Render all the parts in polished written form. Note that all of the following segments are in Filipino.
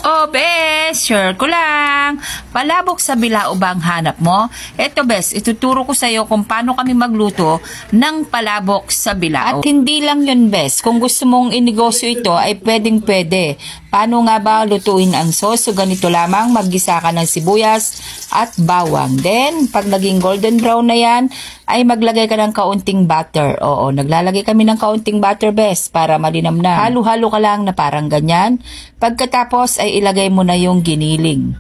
Oh, bes, sure ko lang. Palabok sa bilao ba ang hanap mo? Eto, bes, ituturo ko sa'yo kung paano kami magluto ng palabok sa bilao. At hindi lang yun, bes. Kung gusto mong inegosyo ito, ay pwedeng-pwede. Paano nga ba lutuin ang sauce? So, ganito lamang, maggisa ka ng sibuyas at bawang. Then, pag naging golden brown na yan, ay maglagay ka ng kaunting butter. Oo, naglalagay kami ng kaunting butter, bes, para malinam na. Halo-halo ka lang na parang ganyan. Pagkatapos ay ilagay mo na yung giniling.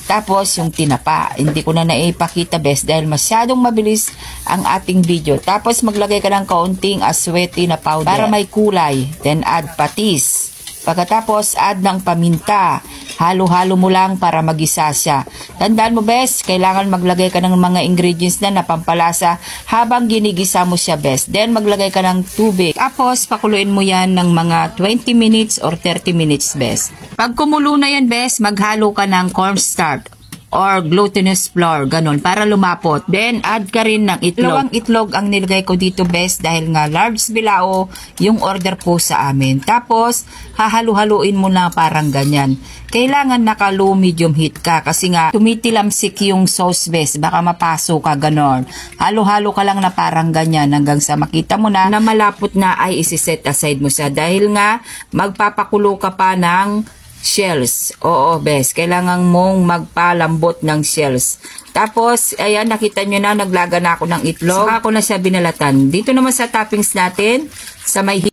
Tapos yung tinapa. Hindi ko na naipakita, bes, dahil masyadong mabilis ang ating video. Tapos maglagay ka ng kaunting aswete na powder para may kulay. Then add patis. Pagkatapos add ng paminta. Halo-halo mo lang para magisa siya. Tandaan mo, bes, kailangan maglagay ka ng mga ingredients na pampalasa habang ginigisa mo siya, bes. Then maglagay ka ng tubig. Tapos pakuluin mo yan ng mga 20 minutes or 30 minutes, bes. Pag kumulo na yan, bes, maghalo ka ng cornstarch or glutinous flour, ganun, para lumapot. Then, add ka rin ng itlog. Dalawang itlog ang nilagay ko dito, bes, dahil nga large bilao yung order po sa amin. Tapos, hahalu-haluin mo na parang ganyan. Kailangan naka-low medium heat ka kasi nga tumitilamsik yung sauce, bes, baka mapaso ka, ganon. Halo-halo ka lang na parang ganyan hanggang sa makita mo na malapot na ay isi-set aside mo siya dahil nga magpapakulo ka pa ng shells. Oo, bes, kailangan mong magpalambot ng shells. Tapos, ayan, nakita nyo na, naglaga na ako ng itlog. Saka ako na siya binalatan. Dito naman sa toppings natin, sa may